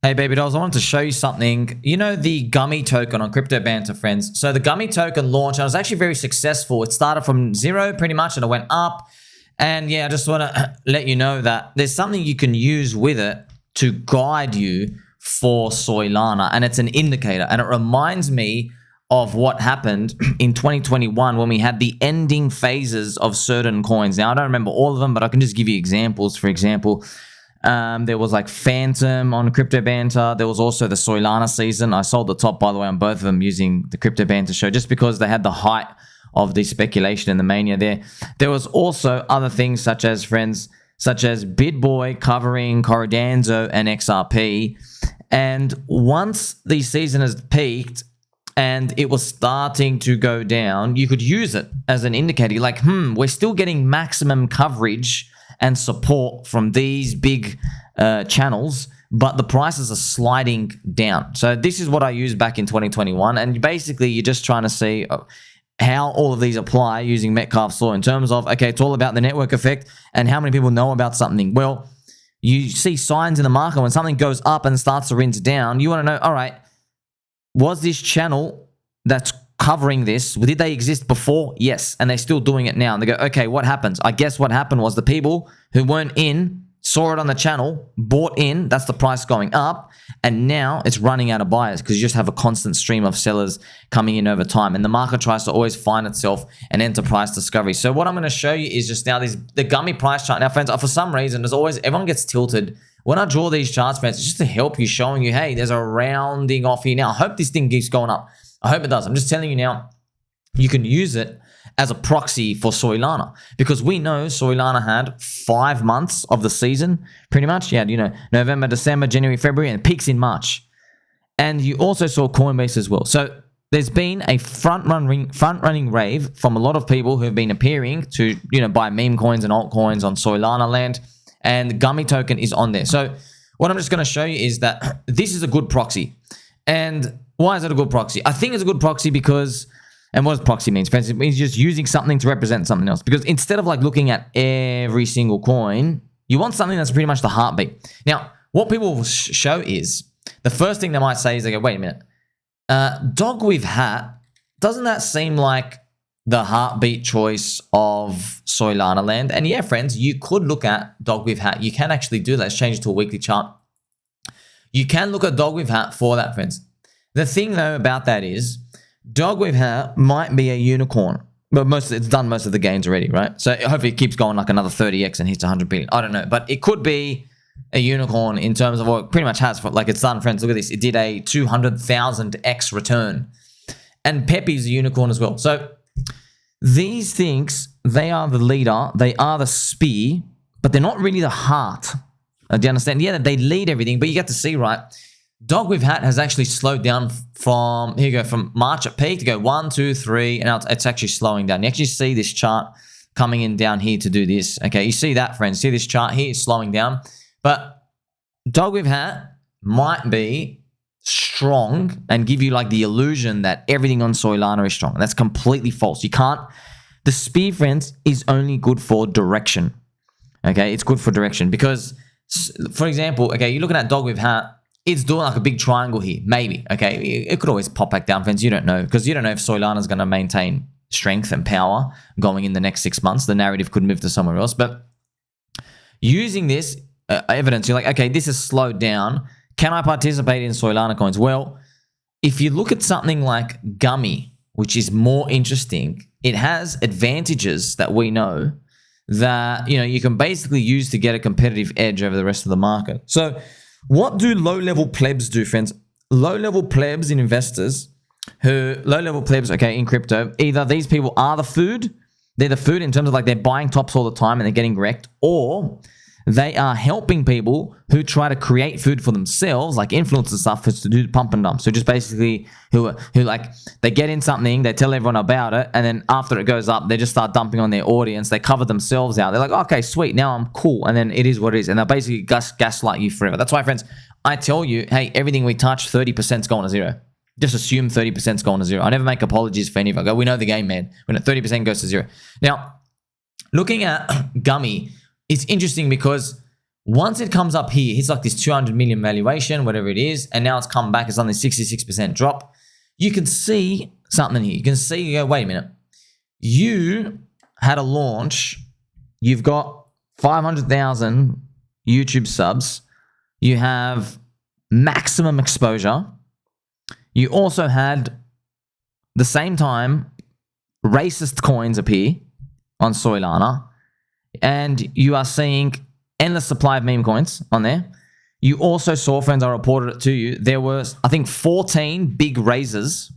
Hey baby dolls, I wanted to show you something. You know the Gummy token on Crypto Banter, friends. So the Gummy token launched and it was actually very successful. It started from 0 pretty much and it went up. And yeah, I just want to let you know that there's something you can use with it to guide you for Soylana, and it's an indicator. And it reminds me of what happened in 2021 when we had the ending phases of certain coins. Now, I don't remember all of them, but I can just give you examples. For example, there was like Phantom on Crypto Banter. There was also the Solana season. I sold the top, by the way, on both of them using the Crypto Banter show just because they had the height of the speculation and the mania there. There was also other things such as BitBoy covering Corridanzo and XRP. And once the season has peaked and it was starting to go down, you could use it as an indicator. You're like, we're still getting maximum coverage and support from these big channels, but the prices are sliding down. So this is what I used back in 2021. And basically, you're just trying to see how all of these apply using Metcalfe's law in terms of, okay, it's all about the network effect and how many people know about something. Well, you see signs in the market when something goes up and starts to rinse down. You want to know, all right, was this channel that's covering this, did they exist before? Yes. And they're still doing it now. And they go, okay, what happens? I guess what happened was the people who weren't in, saw it on the channel, bought in, that's the price going up, and now it's running out of buyers because you just have a constant stream of sellers coming in over time. And the market tries to always find itself an enterprise discovery. So what I'm going to show you is just now the Gummy price chart. Now, friends, for some reason, there's always, everyone gets tilted. When I draw these charts, friends, it's just to help you, showing you, hey, there's a rounding off here. Now, I hope this thing keeps going up. I hope it does. I'm just telling you now, you can use it as a proxy for Soylana because we know Soylana had 5 months of the season, pretty much. You had, November, December, January, February, and peaks in March. And you also saw Coinbase as well. So there's been a front-running rave from a lot of people who have been appearing to, buy meme coins and altcoins on Solana land, and the Gummy token is on there. So what I'm just going to show you is that this is a good proxy. And why is it a good proxy? I think it's a good proxy because, and what does proxy mean? It means just using something to represent something else. Because instead of like looking at every single coin, you want something that's pretty much the heartbeat. Now, what people will show is, the first thing they might say is they go, wait a minute, DogWifHat, doesn't that seem like the heartbeat choice of Solana land? And yeah, friends, you could look at DogWifHat. You can actually do that. Let's change it to a weekly chart. You can look at DogWifHat for that, friends. The thing, though, about that is DogWifHat might be a unicorn, but it's done most of the gains already, right? So hopefully it keeps going like another 30x and hits 100 billion. I don't know, but it could be a unicorn in terms of what it pretty much has. Like it's done, friends. Look at this. It did a 200,000x return. And Pepe's a unicorn as well. So these things, they are the leader. They are the spear, but they're not really the heart. Do you understand? Yeah, they lead everything, but you get to see, right? DogWifHat has actually slowed down from, here you go, from March at peak to go 1, 2, 3, and now it's actually slowing down. You actually see this chart coming in down here to do this. Okay, you see that, friends. See this chart here is slowing down. But DogWifHat might be strong and give you like the illusion that everything on Solana is strong. That's completely false. You can't. The spear, friends, is only good for direction. Okay, it's good for direction because, for example, okay, you're looking at DogWifHat. It's doing like a big triangle here, maybe. Okay, it could always pop back down, friends. You don't know because you don't know if Solana is going to maintain strength and power going in the next 6 months. The narrative could move to somewhere else. But using this evidence, you're like, okay, this is slowed down. Can I participate in Solana coins? Well, if you look at something like Gummy, which is more interesting, it has advantages that we know that you can basically use to get a competitive edge over the rest of the market. So what do low-level plebs do, friends? Low-level plebs and investors low-level plebs, okay, in crypto, either these people are the food, they're the food in terms of like they're buying tops all the time and they're getting wrecked, or they are helping people who try to create food for themselves, like influencers stuff, to do pump and dump. So just basically who like, they get in something, they tell everyone about it, and then after it goes up, they just start dumping on their audience. They cover themselves out. They're like, okay, sweet, now I'm cool. And then it is what it is. And they'll basically gaslight you forever. That's why, friends, I tell you, hey, everything we touch, 30% is going to zero. Just assume 30% is going to zero. I never make apologies for any of it. I go, we know the game, man. When 30% goes to zero. Now, looking at Gummy, it's interesting because Once it comes up here, it's like this 200 million valuation, whatever it is, and now it's come back, it's on the 66% drop. You can see something here. You can see, you go, wait a minute. You had a launch, you've got 500,000 YouTube subs, you have maximum exposure, you also had, the same time, racist coins appear on Soylana, and you are seeing endless supply of meme coins on there. You also saw, friends, I reported it to you, there was, I think, 14 big raises.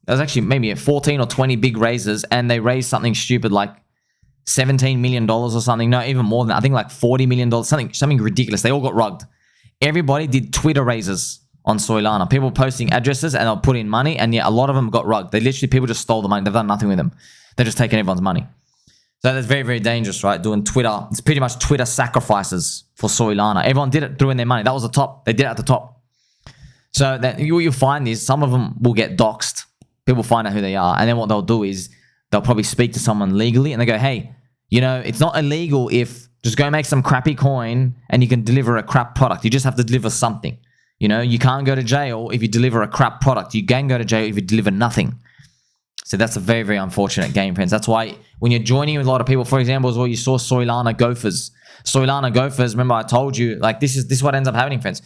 There was actually maybe 14 or 20 big raises, and they raised something stupid like $17 million or something. No, even more than that. I think like $40 million, something ridiculous. They all got rugged. Everybody did Twitter raises on Soylana. People posting addresses and they'll put in money, and yeah, a lot of them got rugged. People just stole the money. They've done nothing with them. They're just taking everyone's money. So that's very, very dangerous, right? Doing Twitter. It's pretty much Twitter sacrifices for Soylana. Everyone did it, threw in their money. That was the top. They did it at the top. So that what you'll find is some of them will get doxxed. People find out who they are. And then what they'll do is they'll probably speak to someone legally and they go, hey, you know, it's not illegal if just go make some crappy coin and you can deliver a crap product. You just have to deliver something. You know, you can't go to jail if you deliver a crap product. You can go to jail if you deliver nothing. So that's a very, very unfortunate game, friends. That's why when you're joining with a lot of people, for example, as well, you saw Solana GOFURS. Solana GOFURS, remember I told you, like this is what ends up happening, friends.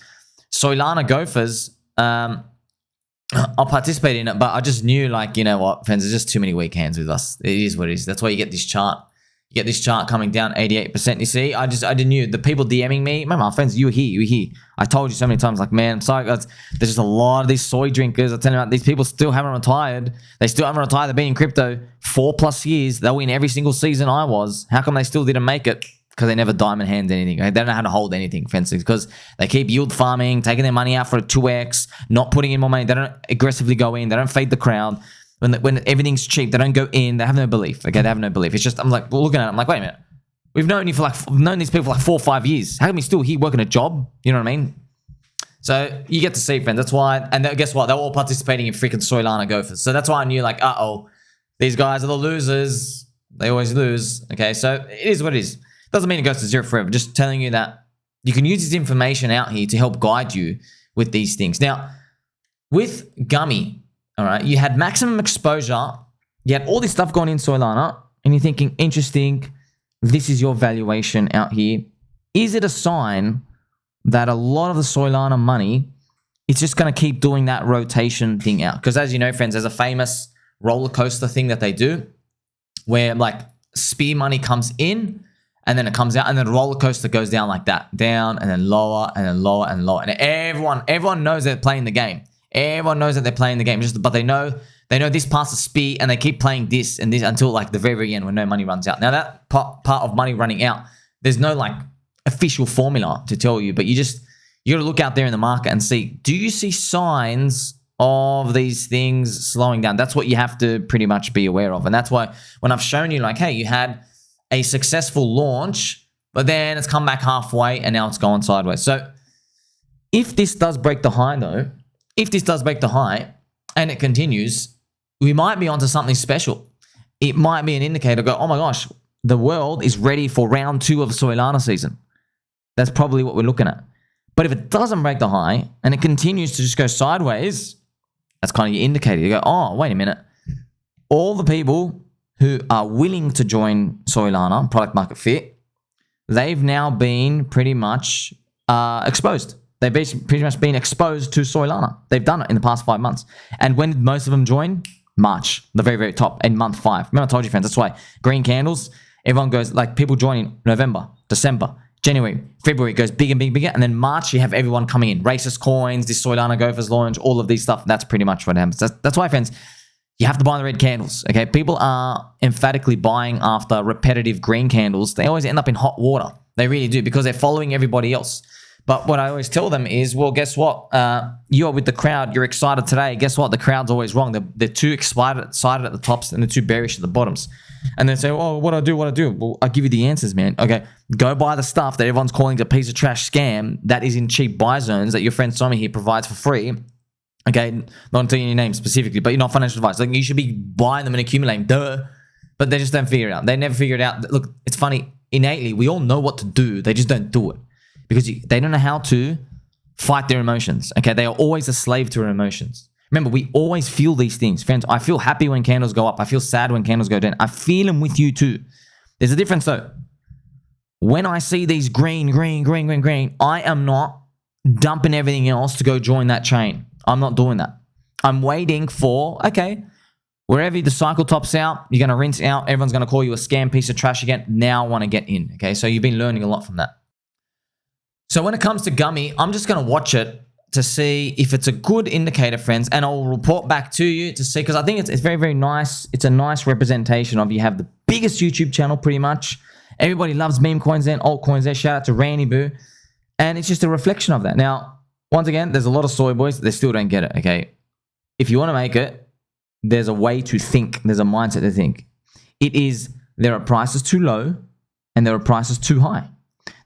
Solana GOFURS, I'll participate in it, but I just knew, like, you know what, friends, there's just too many weak hands with us. It is what it is. That's why you get this chart. You get this chart coming down 88%. You see, I didn't knew. The people DMing me, remember, friends, you were here. I told you so many times, like, man, I'm sorry, guys. There's just a lot of these soy drinkers. I'm telling you about, these people still haven't retired. They still haven't retired. They've been in crypto 4+ years. They were in every single season I was. How come they still didn't make it? Because they never diamond hand anything. They don't know how to hold anything, friends, because they keep yield farming, taking their money out for a 2x, not putting in more money. They don't aggressively go in. They don't fade the crowd. When everything's cheap, they don't go in. They have no belief. Okay, they have no belief. It's just, I'm like, looking at it, I'm like, wait a minute. We've known these people for like 4 or 5 years. How come he's still here working a job? You know what I mean? So you get to see, friends. That's why, and guess what? They're all participating in freaking Soylana GOFURS. So that's why I knew, like, these guys are the losers. They always lose. Okay, so it is what it is. Doesn't mean it goes to zero forever. Just telling you that you can use this information out here to help guide you with these things. Now, with GUMMY, all right, you had maximum exposure. You had all this stuff going in Solana, and you're thinking, interesting, this is your valuation out here. Is it a sign that a lot of the Solana money, it's just going to keep doing that rotation thing out? Because as you know, friends, there's a famous roller coaster thing that they do where, like, spear money comes in, and then it comes out, and then the roller coaster goes down like that. Down, and then lower, and then lower, and lower. And everyone knows they're playing the game. Everyone knows that they're playing the game. But they know this past the speed, and they keep playing this and this until, like, the very, very end when no money runs out. Now, that part of money running out, there's no, like, official formula to tell you. But you got to look out there in the market and see, do you see signs of these things slowing down? That's what you have to pretty much be aware of. And that's why when I've shown you, like, hey, you had a successful launch, but then it's come back halfway and now it's gone sideways. So if this does break the high, though, and it continues, we might be onto something special. It might be an indicator. Go, oh my gosh, the world is ready for round 2 of Soylana season. That's probably what we're looking at. But if it doesn't break the high and it continues to just go sideways, that's kind of your indicator. You go, oh, wait a minute. All the people who are willing to join Soylana, product market fit, they've now been pretty much exposed. They've pretty much been exposed to Soylana. They've done it in the past 5 months. And when did most of them join? March, the very, very top, in month 5. Remember I told you, friends, that's why green candles, everyone goes, like, people join in November, December, January, February, it goes bigger and bigger, bigger. And then March, you have everyone coming in. Racist coins, this Soylana GOFURS launch, all of these stuff. That's pretty much what happens. That's why, friends, you have to buy the red candles, okay? People are emphatically buying after repetitive green candles. They always end up in hot water. They really do, because they're following everybody else. But what I always tell them is, well, guess what? You're with the crowd. You're excited today. Guess what? The crowd's always wrong. They're too excited at the tops and they're too bearish at the bottoms. And they say, oh, what do I do? Well, I'll give you the answers, man. Okay, go buy the stuff that everyone's calling a piece of trash scam that is in cheap buy zones that your friend Somi here provides for free. Okay, not telling you your name specifically, but you're not financial advice. Like, you should be buying them and accumulating, duh. But they just don't figure it out. They never figure it out. Look, it's funny. Innately, we all know what to do. They just don't do it. because they don't know how to fight their emotions. Okay, they are always a slave to their emotions. Remember, we always feel these things. Friends, I feel happy when candles go up. I feel sad when candles go down. I feel them with you too. There's a difference though. When I see these green, I am not dumping everything else to go join that chain. I'm not doing that. I'm waiting for, okay, wherever the cycle tops out, you're going to rinse out. Everyone's going to call you a scam piece of trash again. Now I want to get in. Okay, so you've been learning a lot from that. So when it comes to Gummy, I'm just going to watch it to see if it's a good indicator, friends, and I'll report back to you to see, because I think it's very, very nice. It's a nice representation of, you have the biggest YouTube channel pretty much. Everybody loves meme coins and altcoins there. Shout out to Randy Boo. And it's just a reflection of that. Now, once again, there's a lot of soy boys. They still don't get it, okay? If you want to make it, there's a way to think. There's a mindset to think. It is, there are prices too low and there are prices too high.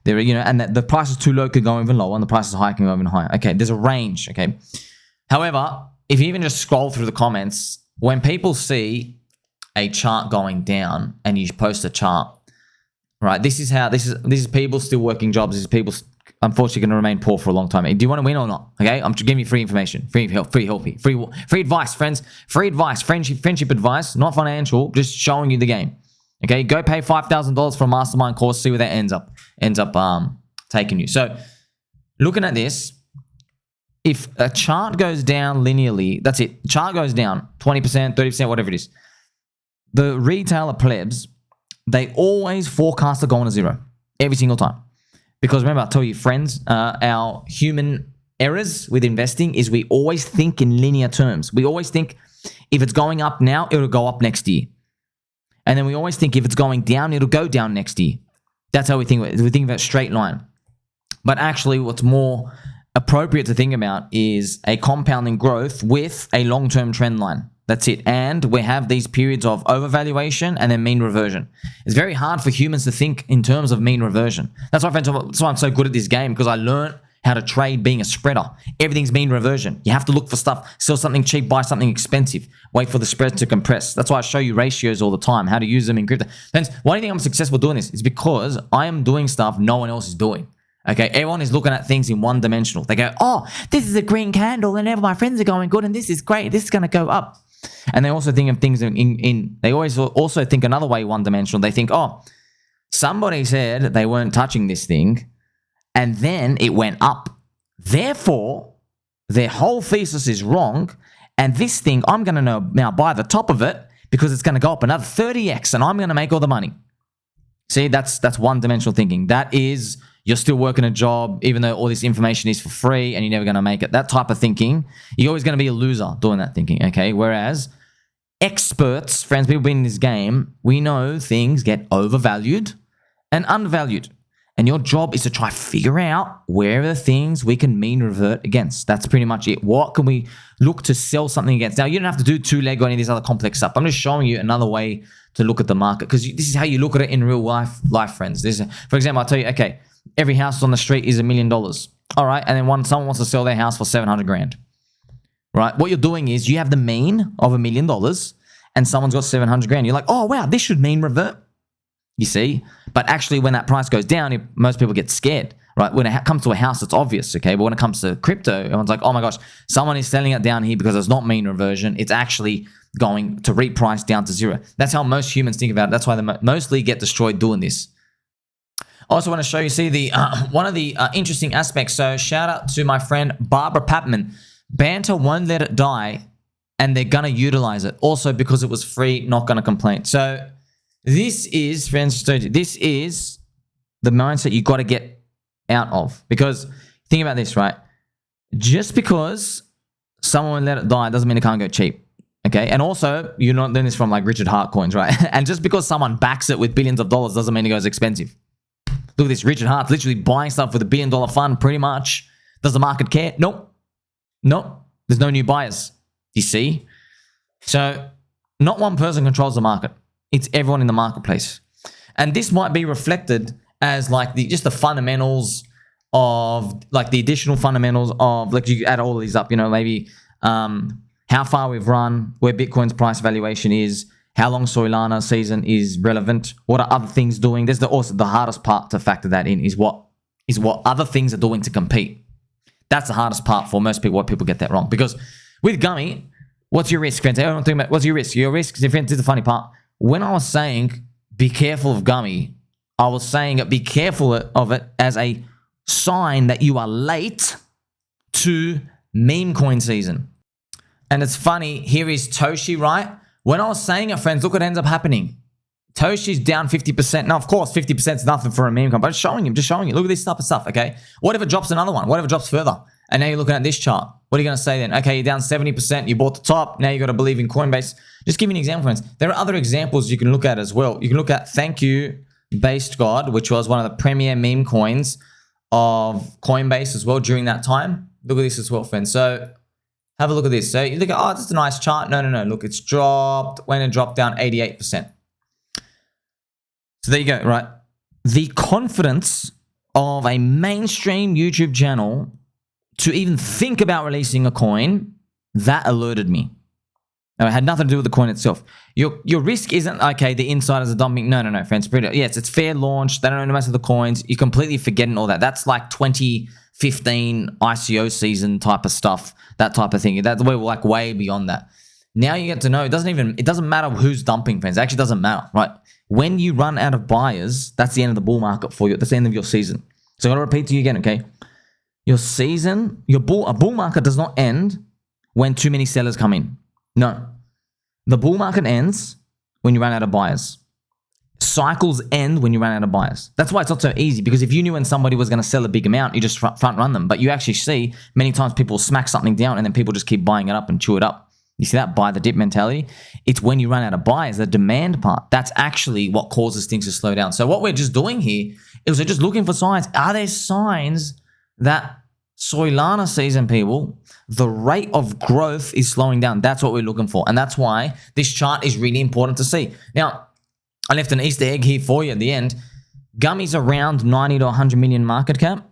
There are, and the price is too low could go even lower and the price is high can go even higher. Okay, there's a range, okay? However, if you even just scroll through the comments, when people see a chart going down and you post a chart, right? This is people still working jobs. This is people unfortunately going to remain poor for a long time. Do you want to win or not? Okay, I'm giving you free information, free help, free advice, friends, free advice, friendship advice, not financial, just showing you the game. Okay, go pay $5,000 for a mastermind course, see where that ends up taking you. So, looking at this, if a chart goes down linearly, that's it. Chart goes down 20%, 30%, whatever it is. The retailer plebs, they always forecast to go on to zero every single time. Because remember, I'll tell you, friends, our human errors with investing is we always think in linear terms. We always think if it's going up now, it'll go up next year. And then we always think if it's going down, it'll go down next year. That's how we think about it. We think about a straight line. But actually, what's more appropriate to think about is a compounding growth with a long-term trend line. That's it. And we have these periods of overvaluation and then mean reversion. It's very hard for humans to think in terms of mean reversion. That's why, friends, that's why I'm so good at this game, because I learned how to trade being a spreader. Everything's mean reversion. You have to look for stuff, sell something cheap, buy something expensive, wait for the spread to compress. That's why I show you ratios all the time, how to use them in crypto. Friends, why do you think I'm successful doing this? It's because I am doing stuff no one else is doing. Okay, everyone is looking at things in one dimensional. They go, oh, this is a green candle and all my friends are going good and this is great. This is going to go up. And they also think of things they always also think another way, one dimensional. They think, oh, somebody said they weren't touching this thing and then it went up. Therefore, their whole thesis is wrong. And this thing, I'm going to now buy the top of it because it's going to go up another 30x and I'm going to make all the money. See, that's one-dimensional thinking. That is, you're still working a job, even though all this information is for free and you're never going to make it. That type of thinking, you're always going to be a loser doing that thinking, okay? Whereas experts, friends, people being in this game, we know things get overvalued and undervalued. And your job is to try figure out where are the things we can mean revert against. That's pretty much it. What can we look to sell something against? Now, you don't have to do two-leg or any of these other complex stuff. I'm just showing you another way to look at the market, because this is how you look at it in real life, friends. For example, I'll tell you, okay, every house on the street is $1 million. All right, and then someone wants to sell their house for 700 grand. Right, what you're doing is you have the mean of $1 million and someone's got 700 grand. You're like, oh, wow, this should mean revert. You see? But actually, when that price goes down, most people get scared, right? When it comes to a house, it's obvious, okay? But when it comes to crypto, everyone's like, oh my gosh, someone is selling it down here because it's not mean reversion. It's actually going to reprice down to zero. That's how most humans think about it. That's why they mostly get destroyed doing this. I also want to show you, see, the one of the interesting aspects. So shout out to my friend Barbara Papman. Banter won't let it die, and they're going to utilize it. Also, because it was free, not going to complain. So this is, friends, this is the mindset you got to get out of. Because think about this, right? Just because someone let it die doesn't mean it can't go cheap. Okay, and also, you're not doing this from like Richard Hart coins, right? And just because someone backs it with billions of dollars doesn't mean it goes expensive. Look at this, Richard Hart's literally buying stuff with $1 billion fund, pretty much. Does the market care? Nope. There's no new buyers. You see? So, not one person controls the market. It's everyone in the marketplace. And this might be reflected as like just the fundamentals of, like the additional fundamentals of, like you add all of these up, maybe how far we've run, where Bitcoin's price valuation is, how long Solana season is relevant, what are other things doing. There's also the hardest part to factor that in is what is what other things are doing to compete. That's the hardest part for most people, what people get that wrong. Because with Gummy, what's your risk, friends? Everyone think about what's your risk? Your risk, friends, is the funny part. When I was saying be careful of Gummy, I was saying be careful of it as a sign that you are late to meme coin season. And it's funny, here is Toshi, right? When I was saying it, friends, look what ends up happening. Toshi's down 50%. Now, of course, 50% is nothing for a meme coin, but just showing you. Look at this type of stuff, okay? What if it drops another one? What if it drops further? And now you're looking at this chart. What are you going to say then? Okay, you're down 70%. You bought the top. Now you got to believe in Coinbase. Just give me an example, friends. There are other examples you can look at as well. You can look at Thank You, Based God, which was one of the premier meme coins of Coinbase as well during that time. Look at this as well, friends. So have a look at this. So you look at, oh, this is a nice chart. No. Look, it's dropped. When it dropped down 88%. So there you go, right? The confidence of a mainstream YouTube channel to even think about releasing a coin, that alerted me. Now, it had nothing to do with the coin itself. Your risk isn't, okay, the insiders are dumping. No, friends. Yes, it's fair launch. They don't know most of the coins. You're completely forgetting all that. That's like 2015 ICO season type of stuff, that type of thing. That's like way beyond that. Now you get to know, it doesn't matter who's dumping, friends. It actually doesn't matter, right? When you run out of buyers, that's the end of the bull market for you. That's the end of your season. So I'm going to repeat to you again, okay? Your season, a bull market does not end when too many sellers come in. No. The bull market ends when you run out of buyers. Cycles end when you run out of buyers. That's why it's not so easy, because if you knew when somebody was going to sell a big amount, you just front run them. But you actually see many times people smack something down and then people just keep buying it up and chew it up. You see that buy the dip mentality? It's when you run out of buyers, the demand part. That's actually what causes things to slow down. So what we're just doing here is we're just looking for signs. Are there signs that Soylana season, people, the rate of growth is slowing down? That's what we're looking for. And that's why this chart is really important to see. Now, I left an Easter egg here for you at the end. Gummy's around 90 to 100 million market cap.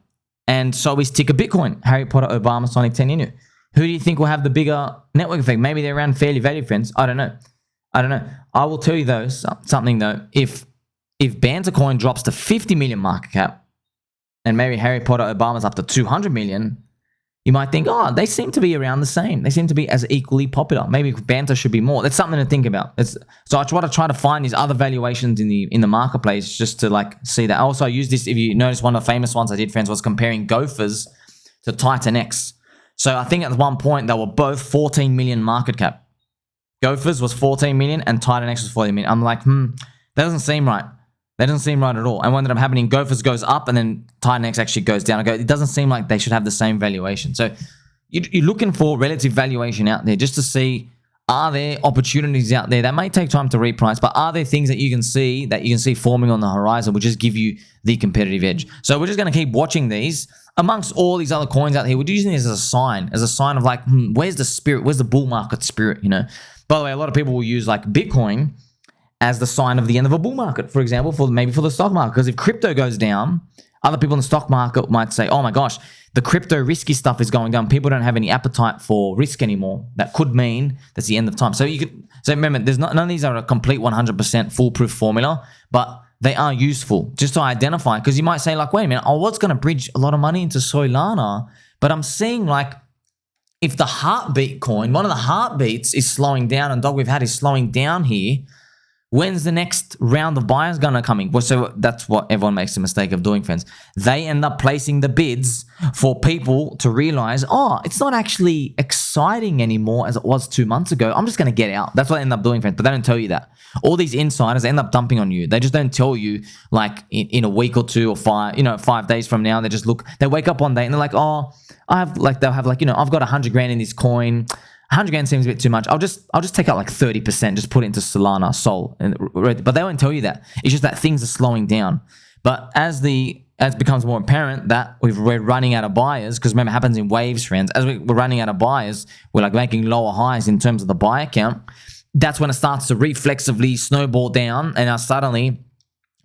And so is Ticker Bitcoin, Harry Potter, Obama, Sonic 10 Inu. Who do you think will have the bigger network effect? Maybe they're around fairly valued, friends. I don't know. I will tell you though, something though. If Banter Coin drops to 50 million market cap and maybe Harry Potter, Obama's up to 200 million, you might think, oh, they seem to be around the same. They seem to be as equally popular. Maybe Banter should be more. That's something to think about. So I try to find these other valuations in the marketplace just to like see that. Also, I use this. If you notice, one of the famous ones I did, friends, was comparing GOFURS to Titan X. So I think at one point they were both 14 million market cap. GOFURS was 14 million and Titan X was 14 million. I'm like, that doesn't seem right. That doesn't seem right at all. And what ended up happening, GOFURS goes up and then Titan X actually goes down. It doesn't seem like they should have the same valuation. So you're looking for relative valuation out there just to see, are there opportunities out there that may take time to reprice, but are there things that you can see forming on the horizon which just give you the competitive edge? So we're just going to keep watching these amongst all these other coins out here. We're using this as a sign of like, where's the spirit? Where's the bull market spirit? You know. By the way, a lot of people will use like Bitcoin as the sign of the end of a bull market, for example, maybe for the stock market. Because if crypto goes down, other people in the stock market might say, oh my gosh, the crypto risky stuff is going down. People don't have any appetite for risk anymore. That could mean that's the end of time. So remember, none of these are a complete 100% foolproof formula, but they are useful just to identify. Because you might say like, wait a minute, I was going to bridge a lot of money into Solana, but I'm seeing like, if the heartbeat coin, one of the heartbeats is slowing down and DogWifHat is slowing down here, when's the next round of buyers gonna come in? Well, so that's what everyone makes the mistake of doing, friends. They end up placing the bids for people to realize, oh, it's not actually exciting anymore as it was 2 months ago. I'm just gonna get out. That's what they end up doing, friends. But they don't tell you that. All these insiders end up dumping on you. They just don't tell you like in a week or two or 5 days from now. They wake up one day and they're like, oh, they'll have like, I've got 100 grand in this coin. 100 grand seems a bit too much. I'll just take out like 30%, just put it into Solana, Sol. But they won't tell you that. It's just that things are slowing down. But as it becomes more apparent that we're running out of buyers, because remember, it happens in waves, friends. As we're running out of buyers, we're like making lower highs in terms of the buyer count. That's when it starts to reflexively snowball down, and now suddenly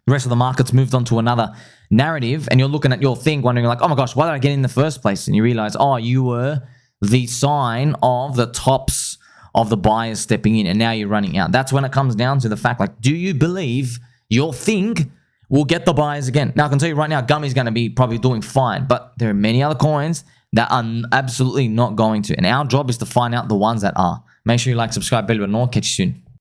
the rest of the market's moved on to another narrative, and you're looking at your thing wondering like, oh my gosh, why did I get in the first place? And you realize, oh, you were the sign of the tops of the buyers stepping in, and now you're running out. That's when it comes down to the fact, like, do you believe your thing will get the buyers again. Now, I can tell you right now, Gummy's going to be probably doing fine, but there are many other coins that are absolutely not going to. And our job is to find out the ones that are. Make sure you like, subscribe, bell button, catch you soon.